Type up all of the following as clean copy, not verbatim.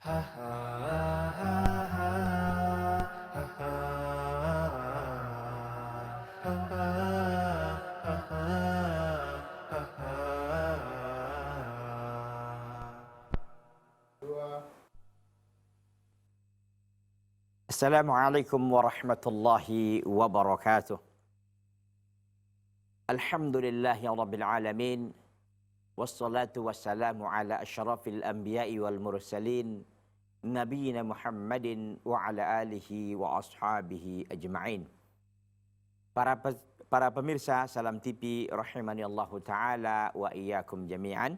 Assalamualaikum warahmatullahi wabarakatuh. Alhamdulillahi rabbil alamin. Wassalatu wassalamu ala asyrafil anbiya'i wal mursalin. Nabiyina Muhammadin wa ala alihi wa ashabihi ajma'in. Para pemirsa Salam TV rahimani Allahu ta'ala wa iyyakum jami'an.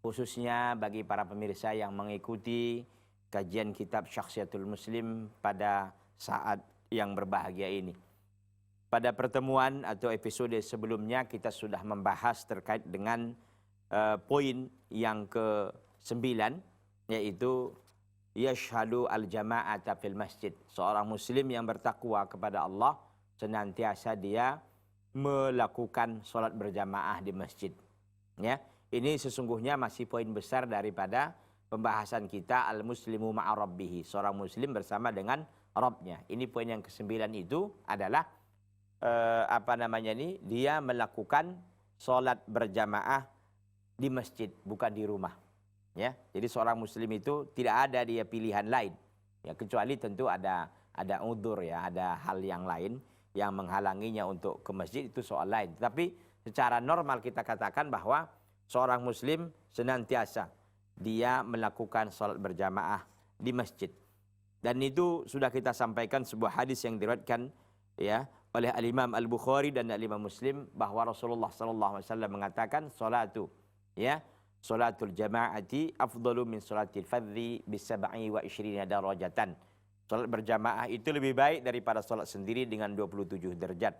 Khususnya bagi para pemirsa yang mengikuti kajian kitab Syakhsiyatul Muslim pada saat yang berbahagia ini. Pada pertemuan atau episode sebelumnya kita sudah membahas terkait dengan poin yang ke-9, yaitu yashhadu al-jama'ata fil masjid. Seorang muslim yang bertakwa kepada Allah senantiasa dia melakukan sholat berjamaah di masjid. Ya, ini sesungguhnya masih poin besar daripada pembahasan kita al-muslimu ma'a rabbihi, seorang muslim bersama dengan Rabbnya. Ini poin yang ke-9 itu adalah dia melakukan sholat berjamaah di masjid, bukan di rumah. Ya, jadi seorang muslim itu tidak ada dia pilihan lain. Ya, kecuali tentu ada udzur, ya, ada hal yang lain yang menghalanginya untuk ke masjid, itu soal lain. Tapi secara normal kita katakan bahwa seorang muslim senantiasa dia melakukan sholat berjamaah di masjid. Dan itu sudah kita sampaikan sebuah hadis yang diriwayatkan ya oleh Al-Imam Al-Bukhari dan Al-Imam Muslim, bahwa Rasulullah SAW mengatakan sholatul jama'ati afdalu min sholatil fadhi bisab'i wa ishrina darajatan. Sholat berjamaah itu lebih baik daripada sholat sendiri dengan 27 derajat.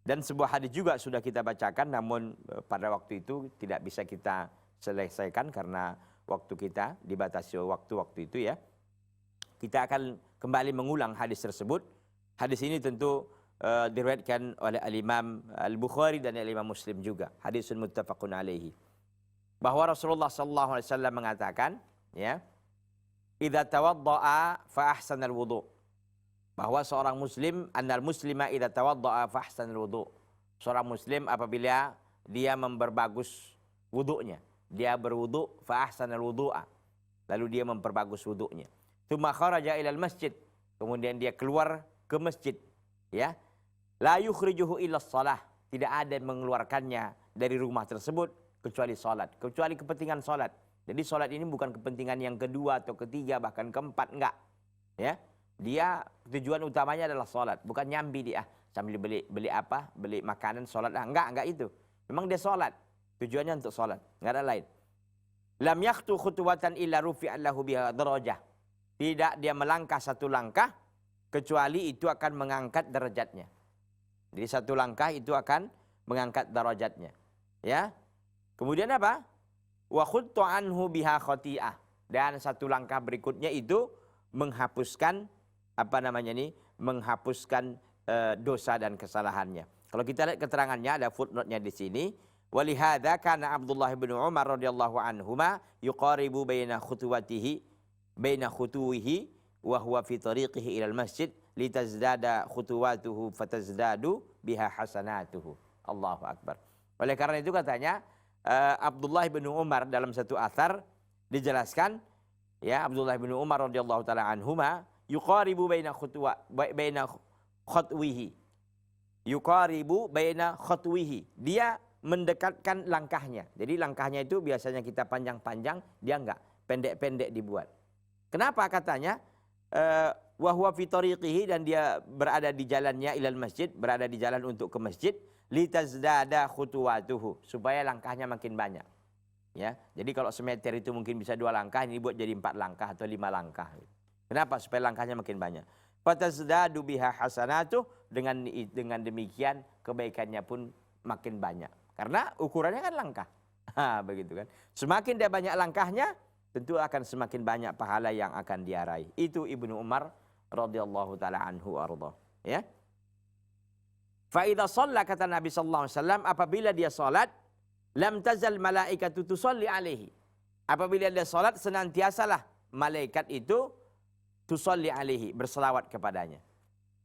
Dan sebuah hadis juga sudah kita bacakan, namun pada waktu itu tidak bisa kita selesaikan karena waktu kita dibatasi waktu itu, ya. Kita akan kembali mengulang hadis tersebut. Hadis ini tentu diriwayatkan oleh Al-Imam Al-Bukhari dan Al-Imam Muslim juga. Hadisun muttafaqun alaihi. Bahwa Rasulullah SAW mengatakan, ya, idza tawadda'a fa ahsanal wudu'. Bahwa seorang muslim, annal muslima idza tawadda'a fa ahsanal wudu'. Seorang muslim apabila dia memperbagus wudu'nya, dia berwudu, fa ahsanal wudu'a, lalu dia memperbagus wudu'nya. Tsumma kharaja ilal masjid, kemudian dia keluar ke masjid, ya. La yukhrijuhu illa shalah, tidak ada yang mengeluarkannya dari rumah tersebut kecuali salat, kecuali kepentingan salat. Jadi salat ini bukan kepentingan yang kedua atau ketiga bahkan keempat, enggak. Ya. Dia tujuan utamanya adalah salat, bukan nyambi dia sambil beli makanan salat, enggak itu. Memang dia salat. Tujuannya untuk sholat, nggak ada lain. Lam yakhtu khutuwatan illa rufi'a lahu biha darajah. Tidak dia melangkah satu langkah kecuali itu akan mengangkat derajatnya. Jadi satu langkah itu akan mengangkat derajatnya. Ya. Kemudian apa? Wa khuttu anhu biha khati'ah. Dan satu langkah berikutnya itu menghapuskan menghapuskan dosa dan kesalahannya. Kalau kita lihat keterangannya, ada footnote-nya di sini. Walihada kana Abdullah bin Umar radhiyallahu anhuma yuqaribu baina khutuwihi wa huwa fi tariqihi ila al-masjid litazdada khutuwatuhu fatazdadu biha hasanatuhu. Allahu akbar. Oleh karena itu katanya Abdullah bin Umar dalam satu athar dijelaskan, ya, Abdullah bin Umar radhiyallahu taala anhuma yuqaribu baina khutwihi. Yuqaribu baina khutwihi. Dia mendekatkan langkahnya. Jadi langkahnya itu biasanya kita panjang-panjang, dia enggak, pendek-pendek dibuat. Kenapa katanya? Wa huwa fi tariqihi, dan dia berada di jalannya ilal masjid, berada di jalan untuk ke masjid, litazdada khutuwatuhu, supaya langkahnya makin banyak. Ya. Jadi kalau semeter itu mungkin bisa 2 langkah, ini buat jadi 4 langkah atau 5 langkah. Kenapa? Supaya langkahnya makin banyak. Fatazdadu biha hasanatuh, dengan demikian kebaikannya pun makin banyak. Karena ukurannya kan langkah. Begitu kan. Semakin dia banyak langkahnya, tentu akan semakin banyak pahala yang akan dia raih. Itu Ibnu Umar radhiyallahu taala anhu arda. Ya. Fa idza shalla, kata Nabi sallallahu alaihi wasallam, apabila dia salat, lam tazal malaikatu tusalli alaihi. Apabila dia salat senantiasalah malaikat itu tusalli alaihi, berselawat kepadanya.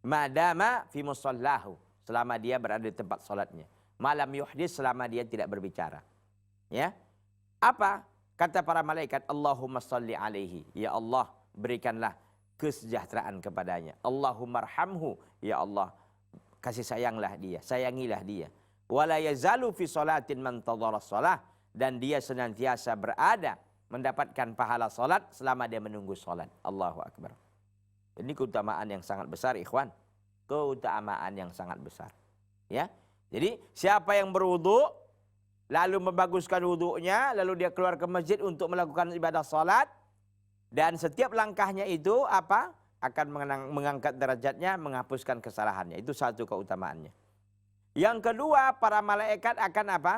Madama fi musallahu, selama dia berada di tempat salatnya. Malam yuhdis, selama dia tidak berbicara. Ya. Apa kata para malaikat? Allahumma salli alaihi, ya Allah berikanlah kesejahteraan kepadanya. Allahumma arhamhu, ya Allah kasih sayanglah dia, sayangilah dia. Wala yazalu fi salatin man tadhara shalah, dan dia senantiasa berada mendapatkan pahala salat selama dia menunggu salat. Allahu akbar. Ini keutamaan yang sangat besar, ikhwan. Keutamaan yang sangat besar. Ya. Jadi siapa yang berwudu lalu membaguskan wudunya, lalu dia keluar ke masjid untuk melakukan ibadah salat, dan setiap langkahnya itu apa? Akan mengangkat derajatnya, menghapuskan kesalahannya. Itu satu keutamaannya. Yang kedua, para malaikat akan apa?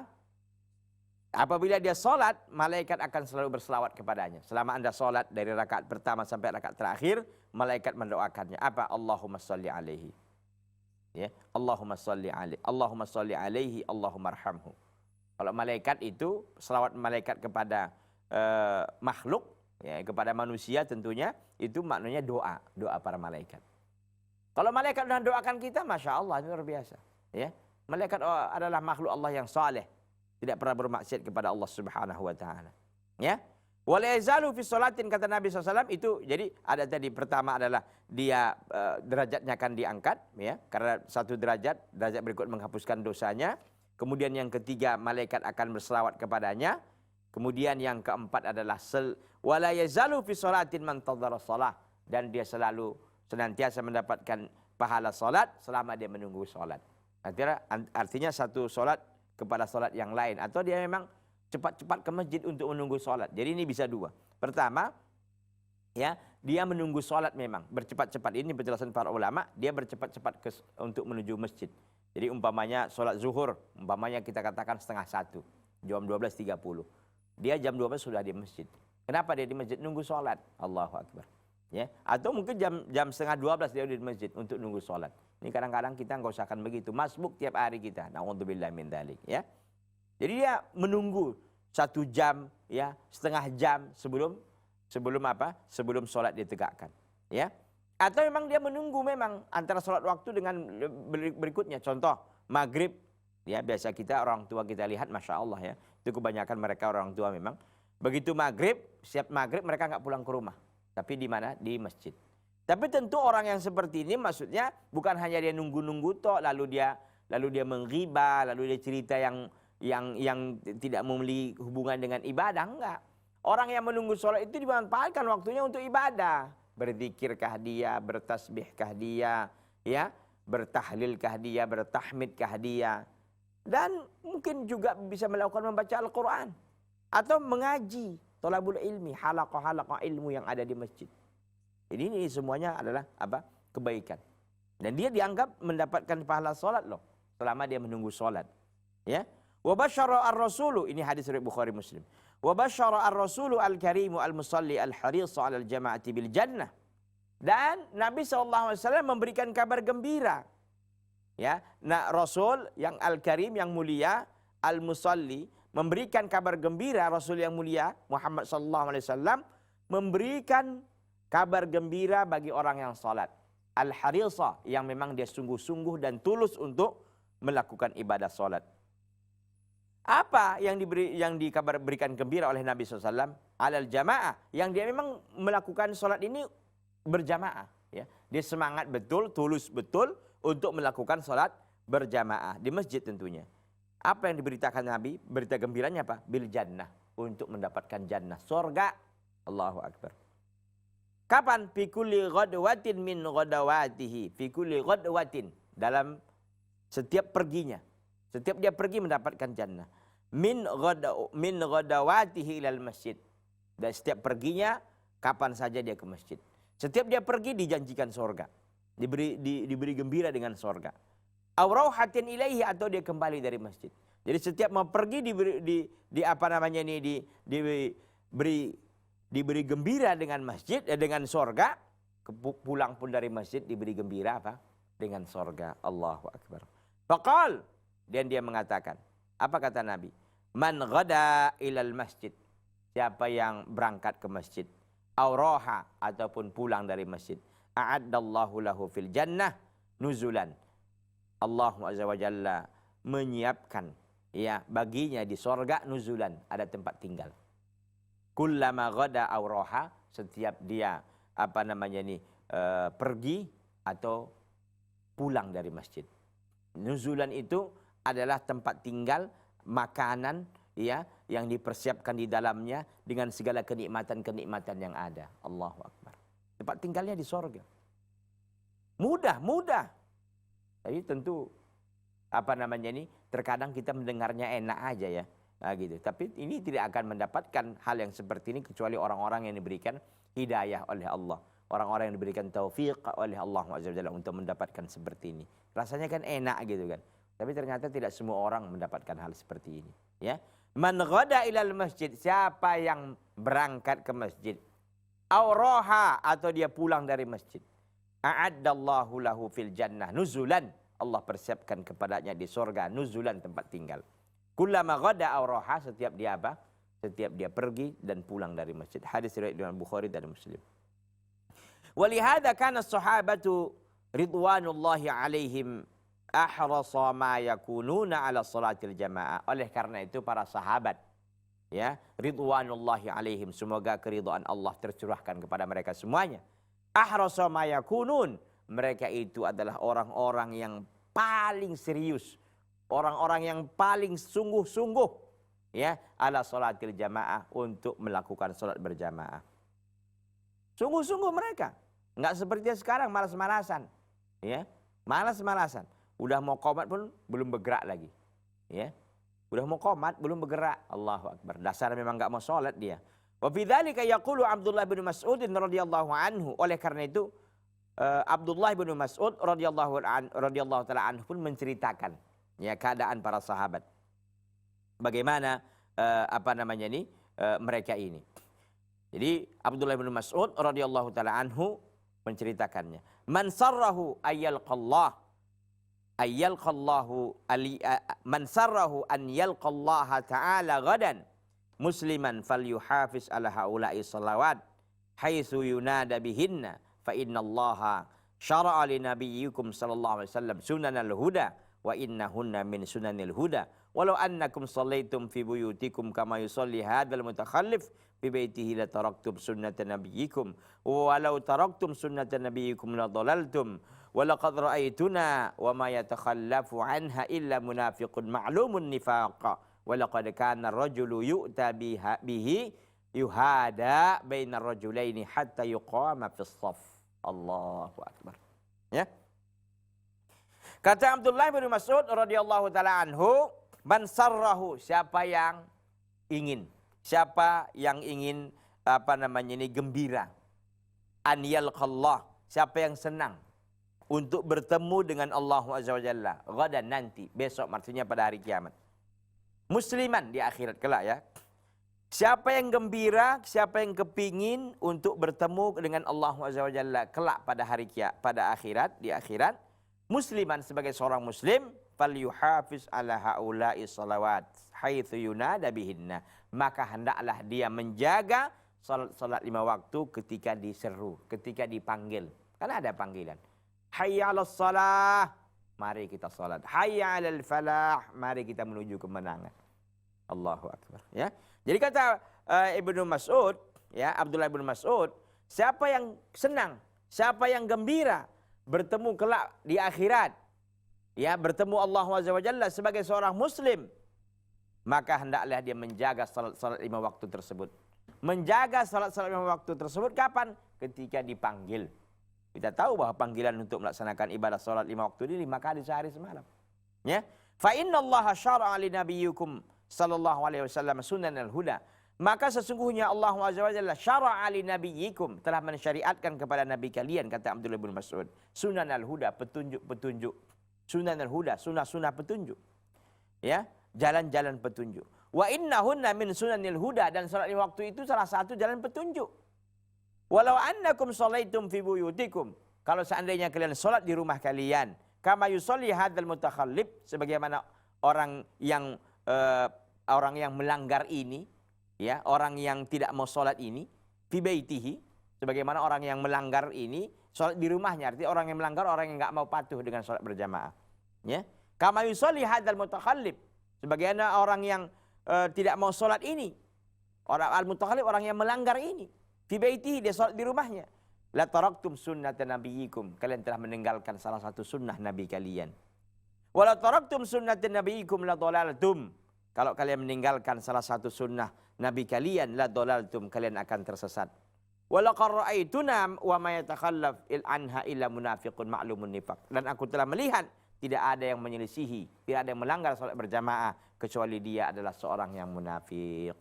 Apabila dia sholat, malaikat akan selalu berselawat kepadanya. Selama Anda sholat dari rakaat pertama sampai rakaat terakhir, malaikat mendoakannya. Apa? Allahumma salli alaihi. Ya, Allahumma salli alaihi. Allahumma salli alaihi, Allahumma arhamhu. Kalau malaikat itu, selawat malaikat kepada makhluk, ya, kepada manusia tentunya, itu maknanya doa. Doa para malaikat. Kalau malaikat sudah doakan kita, Masya Allah, ini luar biasa. Ya, malaikat adalah makhluk Allah yang saleh. Tidak pernah bermaksiat kepada Allah Subhanahu wa taala. Ya. Wala yazalu fi sholatin, kata Nabi SAW, itu jadi ada tadi pertama adalah dia derajatnya akan diangkat, ya, karena satu derajat berikut menghapuskan dosanya. Kemudian yang ketiga, malaikat akan berselawat kepadanya. Kemudian yang keempat adalah wala yazalu fi sholatin man tadhara shalah, dan dia selalu senantiasa mendapatkan pahala salat selama dia menunggu salat. Artinya satu salat kepada salat yang lain, atau dia memang cepat-cepat ke masjid untuk menunggu salat. Jadi ini bisa dua. Pertama, ya, dia menunggu salat memang bercepat-cepat. Ini penjelasan para ulama, dia bercepat-cepat untuk menuju masjid. Jadi umpamanya salat zuhur, umpamanya kita katakan 12:30, jam 12.30. Dia jam 12 sudah di masjid. Kenapa dia di masjid? Nunggu salat. Allahu akbar. Ya, atau mungkin jam 11:30 dia di masjid untuk nunggu salat. Ini kadang-kadang kita nggak usahkan begitu, masbuk tiap hari kita. Na'udzubillah min dzalik, ya. Jadi dia menunggu 1 jam, ya, setengah jam sebelum apa? Sebelum sholat ditegakkan, ya. Atau memang dia menunggu memang antara sholat waktu dengan berikutnya. Contoh maghrib, ya, biasa kita orang tua kita lihat, Masya Allah, ya, itu kebanyakan mereka orang tua memang. Begitu maghrib, siap maghrib mereka nggak pulang ke rumah, tapi di mana? Di masjid. Tapi tentu orang yang seperti ini maksudnya bukan hanya dia nunggu-nunggu toh, lalu dia mengghiba, lalu dia cerita yang tidak memiliki hubungan dengan ibadah, enggak. Orang yang menunggu sholat itu dimanfaatkan waktunya untuk ibadah. Berzikirkah dia, bertasbihkah dia, ya, bertahlilkah dia, bertahmidkah dia. Dan mungkin juga bisa melakukan membaca Al-Quran. Atau mengaji, thalabul ilmi, halaqah-halaqah ilmu yang ada di masjid. Jadi ini semuanya adalah apa? Kebaikan. Dan dia dianggap mendapatkan pahala salat loh selama dia menunggu salat. Ya. Wa basyara ar-rasulu, ini hadis riwayat Bukhari Muslim. Wa basyara ar-rasulu al-karimu al-musalli al-harisu 'alal jama'ati bil jannah. Dan Nabi SAW memberikan kabar gembira. Ya, nah Rasul yang al-karim, yang mulia, al-musalli, memberikan kabar gembira. Rasul yang mulia Muhammad SAW memberikan kabar gembira bagi orang yang salat. Al-harisa, yang memang dia sungguh-sungguh dan tulus untuk melakukan ibadah salat. Apa yang berikan gembira oleh Nabi SAW? Alal jamaah, yang dia memang melakukan salat ini berjamaah. Ya. Dia semangat betul, tulus betul untuk melakukan salat berjamaah di masjid tentunya. Apa yang diberitakan Nabi? Berita gembiranya apa? Bil jannah, untuk mendapatkan jannah, surga. Allahu akbar. Kapan? Fi kulli ghadwatin min ghadawatihi. Fi kulli ghadwatin, dalam setiap perginya. Setiap dia pergi mendapatkan jannah. Min ghadawatihi ilal masjid. Dan setiap perginya, kapan saja dia ke masjid. Setiap dia pergi dijanjikan surga. Diberi gembira dengan surga. Aw rauhatin ilaihi, atau dia kembali dari masjid. Jadi setiap mau pergi diberi gembira dengan masjid, dengan surga. Pulang pun dari masjid diberi gembira apa? Dengan surga. Allahu akbar. Faqal, dan dia mengatakan, apa kata Nabi? Man ghada ilal masjid. Siapa yang berangkat ke masjid. auraha ataupun pulang dari masjid. A'addallahu lahu fil jannah nuzulan. Allah Azza wa Jalla menyiapkan ya baginya di sorga nuzulan, ada tempat tinggal. Kullama ghada auraha, setiap dia pergi atau pulang dari masjid. Nuzulan itu adalah tempat tinggal, makanan ya yang dipersiapkan di dalamnya dengan segala kenikmatan-kenikmatan yang ada. Allahu Akbar. Tempat tinggalnya di sorga. Mudah. Tapi tentu terkadang kita mendengarnya enak aja ya. Nah, gitu. Tapi ini tidak akan mendapatkan hal yang seperti ini kecuali orang-orang yang diberikan hidayah oleh Allah. Orang-orang yang diberikan taufik oleh Allah SWT untuk mendapatkan seperti ini. Rasanya kan enak gitu kan. Tapi ternyata tidak semua orang mendapatkan hal seperti ini. Ya, man ghada ilal masjid, siapa yang berangkat ke masjid, auraha atau dia pulang dari masjid, a'addallahu lahu fil jannah nuzulan, Allah persiapkan kepadanya di surga nuzulan, tempat tinggal. Kullama ghada auraha, setiap dia apa? Setiap dia pergi dan pulang dari masjid. Hadis riwayat Imam Bukhari dan Muslim. Walihada kana as-sahabatu ridwanullahi alaihim ahrasa ma yakununa ala salatil jamaah. Oleh karena itu para sahabat ya, ridwanullahi alaihim, semoga keridhaan Allah tercurahkan kepada mereka semuanya. Ahrasa ma yakunun, mereka itu adalah orang-orang yang paling serius, orang-orang yang paling sungguh-sungguh ya ala salatil jamaah, untuk melakukan salat berjamaah. Sungguh-sungguh mereka, enggak seperti sekarang malas-malasan. Ya, malas-malasan. Udah mau qomat pun belum bergerak lagi. Ya. Udah mau qomat belum bergerak. Allahu Akbar. Dasar memang enggak mau salat dia. Wa fi dzalika yaqulu Abdullah bin Mas'ud radhiyallahu anhu. Oleh karena itu Abdullah bin Mas'ud radhiyallahu taala anhu pun menceritakan ya keadaan para sahabat. Bagaimana mereka ini. Jadi Abdullah bin Mas'ud radhiyallahu taala anhu menceritakannya. Man sarrahu man sarrahu an yalqallaha ta'ala ghadan musliman falyuhafiz ala haula'i salawat haitsu yunada bihinna fa innallaha syara'a li nabiyyikum sallallahu alaihi wasallam sunanal huda wa innahunna min sunanil huda walau annakum shallaitum fi buyutikum kama yusalli hadzal mutakhallif fi baitihi la taraktum sunnata nabiyyikum walau taraktum sunnata nabiyyikum la dhalaltum walaqad ra'aituna wa ma yatakhallafu anha illa munafiqun ma'lumun nifaq walaqad kana ar-rajulu yu'ta bihi yuhada bainar rajulaini hatta yuqama fis shaf. Allahu Akbar. Ya. Kata Abdullah bin Mas'ud radhiyallahu taala anhu, man sarrahu, siapa yang ingin gembira, an yalqallah, siapa yang senang untuk bertemu dengan Allah Azza wa Jalla ghadan, nanti, besok, maksudnya pada hari kiamat, musliman, di akhirat kelak ya. Siapa yang gembira, siapa yang kepingin untuk bertemu dengan Allah Azza wa Jalla kelak pada hari kiamat, pada akhirat, di akhirat, musliman, sebagai seorang muslim, falyuhafiz ala haula'i salawat haitsu yunada bihinna, maka hendaklah dia menjaga salat 5 waktu ketika diseru, ketika dipanggil. Karena ada panggilan. Hayya 'alas shalah, mari kita salat. Hayya 'alal falah, mari kita menuju kemenangan. Allahu Akbar. Ya. Jadi kata Ibnu Mas'ud, ya, Abdullah bin Mas'ud, siapa yang senang, siapa yang gembira bertemu kelak di akhirat, ya, bertemu Allah Azza wa Jalla sebagai seorang muslim, maka hendaklah dia menjaga salat 5 waktu tersebut. Menjaga salat 5 waktu tersebut kapan? Ketika dipanggil. Kita tahu bahwa panggilan untuk melaksanakan ibadah salat 5 waktu ini 5 kali sehari semalam. Ya. Fa innallaha syara'a li nabiyyikum sallallahu alaihi wasallam sunanal huda. Maka sesungguhnya Allah Azza wa Jalla syara'a li nabiyyikum, telah mensyariatkan kepada nabi kalian, kata Abdullah bin Mas'ud, sunanal huda, petunjuk-petunjuk. Sunanal huda, sunah-sunah petunjuk. Ya, jalan-jalan petunjuk. Wa innahunna min sunanil huda, dan salat 5 waktu itu salah satu jalan petunjuk. Walau annakum shallaitum fi buyutikum, kalau seandainya kalian salat di rumah kalian, kama yusalli hadzal mutakhallif, sebagaimana orang yang melanggar ini, ya, orang yang tidak mau salat ini, fi baitihi, Sebagaimana orang yang melanggar ini sholat di rumahnya, artinya orang yang melanggar orang yang nggak mau patuh dengan sholat berjamaah. Ya, kama yusolli hadzal mutakhallif, sebagaimana orang yang tidak mau sholat ini, orang al-mutakhallif orang yang melanggar ini, fi baitihi, dia sholat di rumahnya. La taraktum sunnata nabiyikum, kalian telah meninggalkan salah satu sunnah nabi kalian. Wala taraktum sunnata nabiyikum la dhalaltum, kalau kalian meninggalkan salah satu sunnah nabi kalian, la dhalaltum, kalian akan tersesat. Walaqad ra'aituna wa ma yatakhallaf anha illa munafiqun ma'lumun nifaq, dan aku telah melihat tidak ada yang menyelisihi, tidak ada yang melanggar salat berjamaah kecuali dia adalah seorang yang munafik.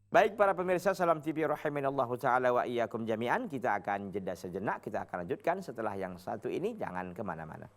Baik para pemirsa Salam TV rahiminallahu taala wa iyyakum jami'an, kita akan jeda sejenak, kita akan lanjutkan setelah yang satu ini, jangan kemana-mana.